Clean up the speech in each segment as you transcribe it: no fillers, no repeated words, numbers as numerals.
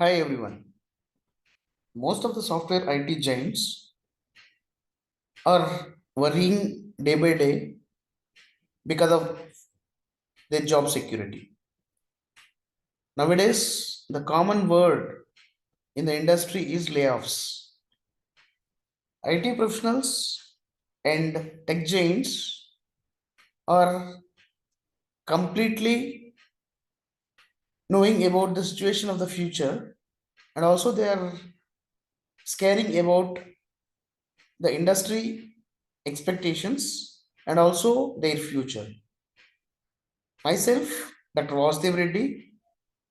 Hi everyone. Most of the software IT giants are worrying day by day because of their job security. Nowadays, the common word in the industry is layoffs. IT professionals and tech giants are completely knowing about the situation of the future, and also they are scaring about the industry expectations and also their future. Myself, Dr. Vasudev Reddy,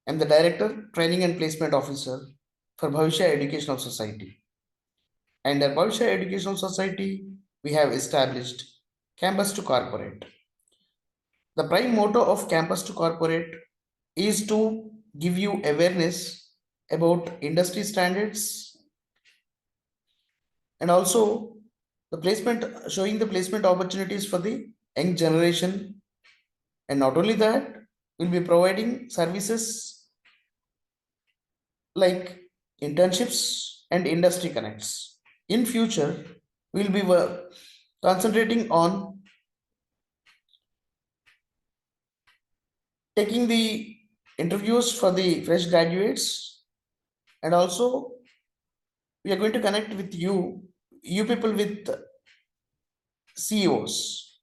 am the Director, Training and Placement Officer for Bhavishya Educational Society. And at Bhavishya Educational Society, we have established Campus to Corporate. The prime motto of Campus to Corporate is to give you awareness about industry standards and also the placement, showing the placement opportunities for the young generation. And not only that, we'll be providing services like internships and industry connects. In future, we'll be concentrating on taking the interviews for the fresh graduates, and also we are going to connect with you people with CEOs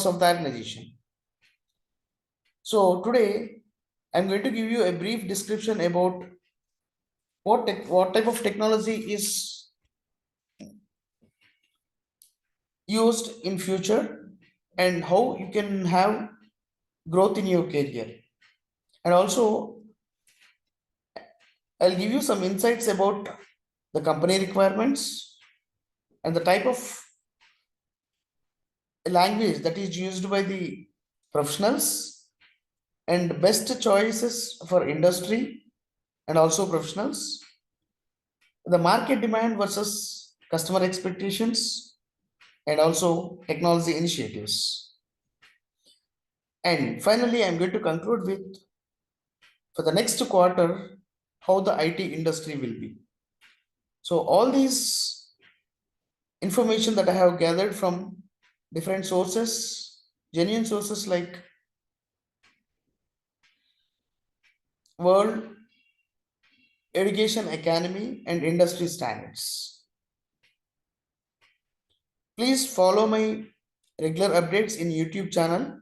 of the organization. So today I'm going to give you a brief description about what type of technology is used in future and how you can have growth in your career. And also I'll give you some insights about the company requirements and the type of language that is used by the professionals and best choices for industry and also professionals, the market demand versus customer expectations, and also technology initiatives. And finally, I'm going to conclude with for the next quarter how the IT industry will be. So all these information that I have gathered from different sources, genuine sources like World Education Academy and industry standards. Please follow my regular updates in YouTube channel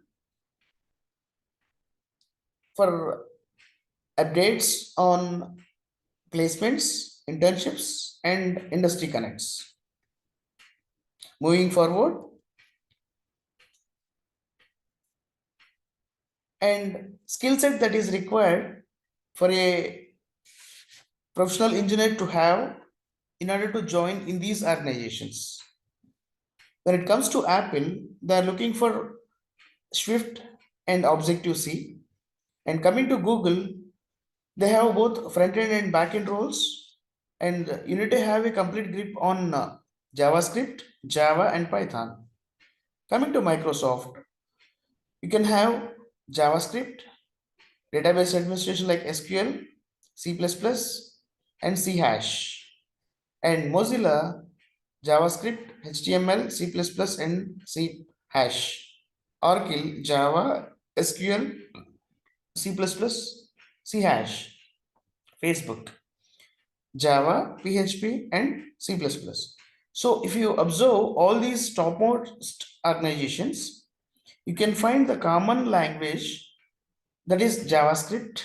for updates on placements, internships, and industry connects. Moving forward, and skill set that is required for a professional engineer to have in order to join in these organizations. When it comes to Apple, they are looking for Swift and Objective C. And coming to Google, they have both front end and back end roles. And you need to have a complete grip on JavaScript, Java, and Python. Coming to Microsoft, you can have JavaScript, database administration like SQL, C++, and C hash. And Mozilla, JavaScript, HTML, C++, and C hash. Oracle, Java, SQL, C++, C hash. Facebook, Java, PHP, and C++. So if you observe all these topmost organizations, you can find the common language that is JavaScript,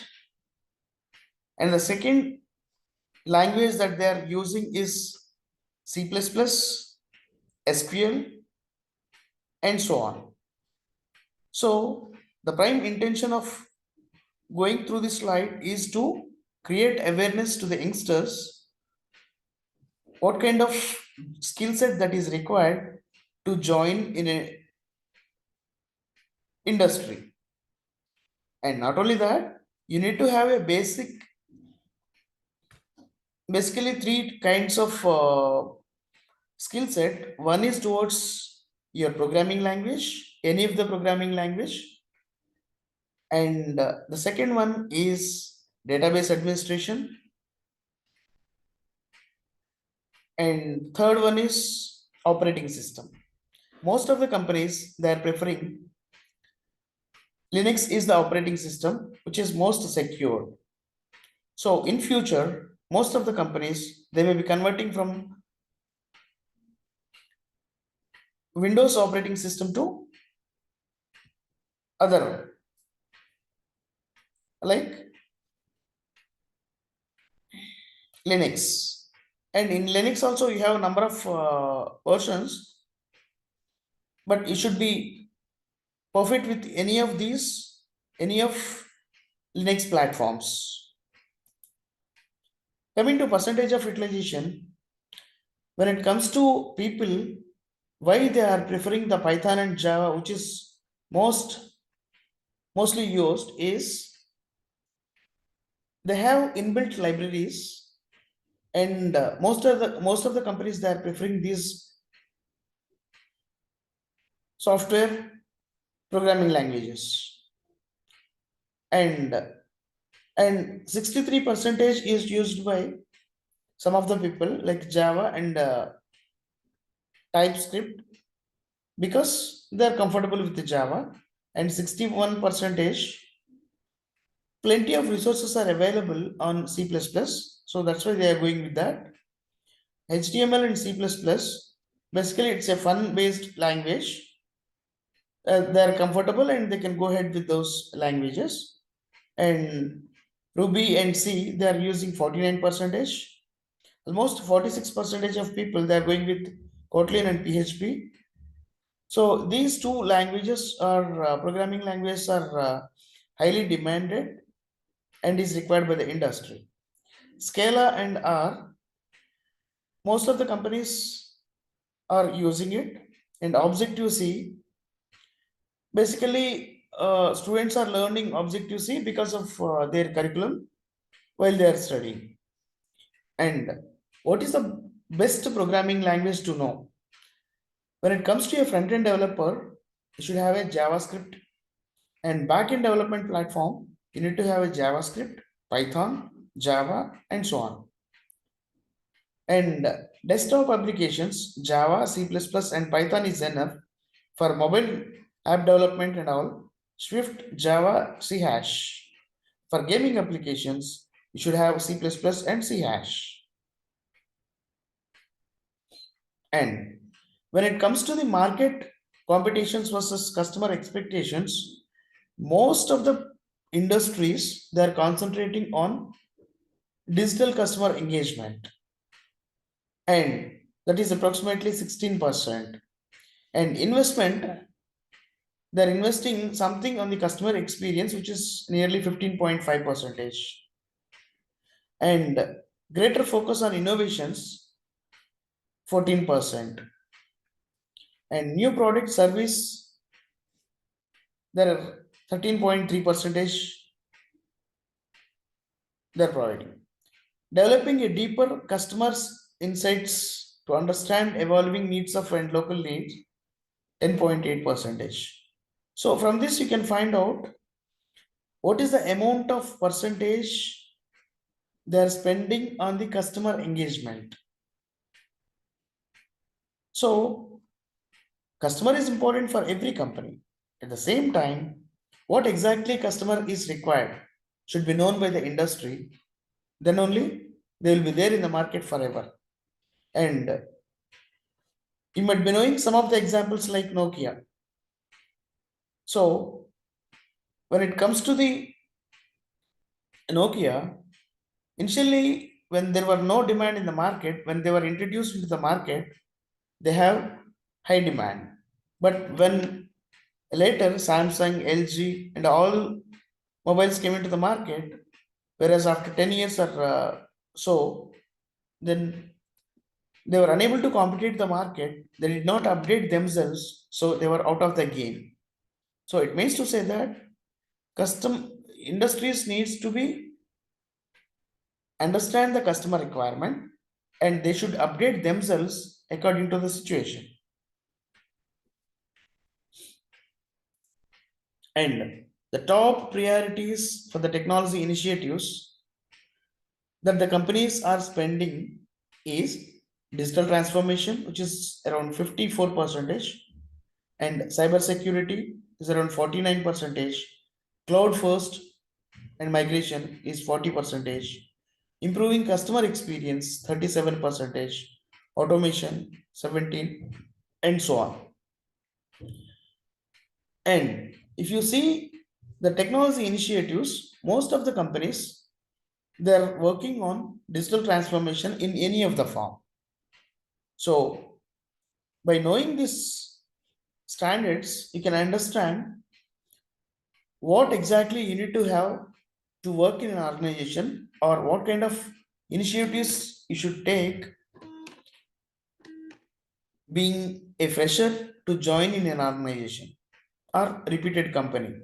and the second language that they are using is C++, SQL, and so on. So the prime intention of going through this slide is to create awareness to the youngsters what kind of skill set that is required to join in a industry. And not only that, you need to have a basically three kinds of skill set. One is towards your programming language, any of the programming language, and the second one is database administration, And third one is operating system. Most of the companies, they are preferring Linux is the operating system which is most secure. So in future, most of the companies, they may be converting from Windows operating system to other, like Linux. And in Linux also you have a number of versions, but you should be perfect with any of Linux platforms. Coming to percentage of utilization, when it comes to people, why they are preferring the Python and Java, which is mostly used, is they have inbuilt libraries, and most of the companies, they are preferring these software programming languages. And 63 percentage is used by some of the people like Java and TypeScript, because they are comfortable with the Java. And 61 percentage, plenty of resources are available on C++, so that's why they are going with that. HTML and C++, basically it's a fun based language. They are comfortable and they can go ahead with those languages. And Ruby and C, they are using 49 percentage. Almost 46 percentage of people, they are going with Kotlin and PHP. So these two languages are programming languages are highly demanded and is required by the industry. Scala and R, most of the companies are using it. And Objective C, basically students are learning Objective C because of their curriculum while they are studying. And what is the best programming language to know? When it comes to a front-end developer, you should have a JavaScript, and back-end development platform, you need to have a JavaScript, Python, Java, and so on. And desktop applications, Java, C++, and Python is enough. For mobile app development and all, Swift, Java, C hash. For gaming applications, you should have C++ and C hash. And when it comes to the market competitions versus customer expectations, most of the industries, they are concentrating on digital customer engagement, and that is approximately 16%. And investment, they're investing something on the customer experience, which is nearly 15.5 percentage. And greater focus on innovations, 14%. And new product service, there are 13.3 percentage they're providing. Developing a deeper customers insights to understand evolving needs of and local needs, 10.8 percentage. So from this you can find out what is the amount of percentage they are spending on the customer engagement. So customer is important for every company. At the same time, what exactly customer is required should be known by the industry. Then only they will be there in the market forever. And you might be knowing some of the examples like Nokia. So when it comes to the Nokia, initially when there were no demand in the market, when they were introduced into the market, they have high demand. But when later Samsung, LG, and all mobiles came into the market, whereas after 10 years or so, then they were unable to compete the market. They did not update themselves, so they were out of the game. So it means to say that custom industries needs to be understand the customer requirement, and they should update themselves according to the situation. And the top priorities for the technology initiatives that the companies are spending is digital transformation, which is around 54%, and cyber security is around 49%. Cloud first and migration is 40%. Improving customer experience 37%. Automation 17, and so on. And if you see the technology initiatives, most of the companies, they're working on digital transformation in any of the form. So by knowing these standards, you can understand what exactly you need to have to work in an organization, or what kind of initiatives you should take being a fresher to join in an organization or repeated company.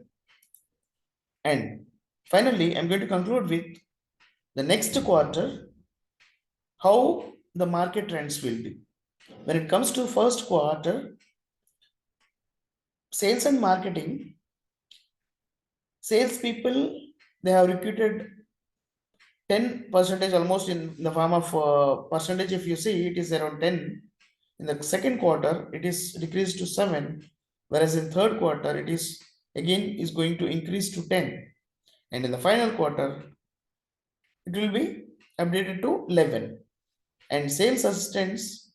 And finally, I'm going to conclude with the next quarter, how the market trends will be. When it comes to first quarter, sales and marketing, salespeople, they have recruited 10 percentage almost in the form of percentage. If you see, it is around 10. In the second quarter, it is decreased to 7, whereas in third quarter, it is again is going to increase to 10. And in the final quarter, it will be updated to 11. And sales assistants,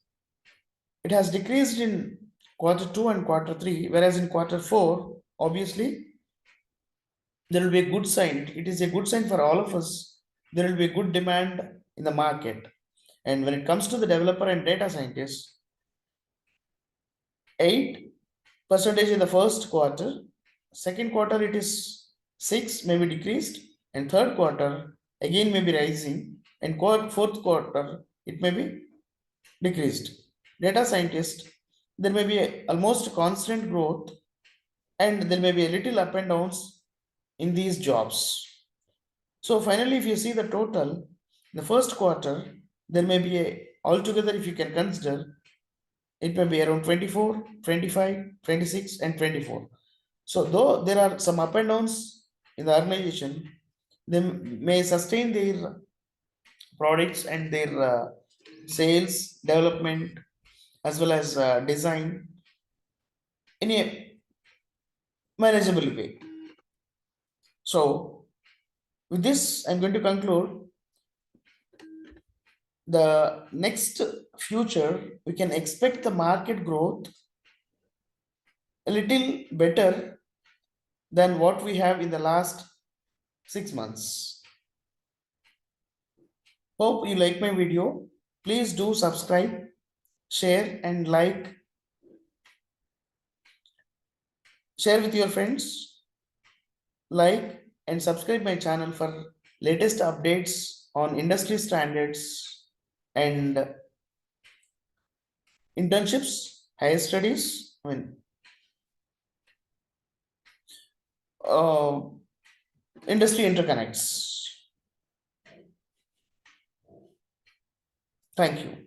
it has decreased in quarter 2 and quarter 3, whereas in quarter 4, obviously, there will be a good sign. It is a good sign for all of us. There will be a good demand in the market. And when it comes to the developer and data scientists, 8% in the first quarter, second quarter it is 6, maybe decreased, and third quarter again may be rising, and fourth quarter it may be decreased. Data scientist, there may be almost constant growth, and there may be a little up and downs in these jobs. So finally, if you see the total, the first quarter, there may be a altogether, if you can consider, it may be around 24, 25, 26, and 24. So though there are some up and downs in the organization, they may sustain their products and their sales development as well as design in a manageable way. So with this, I'm going to conclude. The next future, we can expect the market growth a little better than what we have in the last 6 months. Hope you like my video. Please do subscribe, share, and like. Share with your friends, like, and subscribe my channel for latest updates on industry standards and internships, higher studies, uh, industry interconnects. Thank you.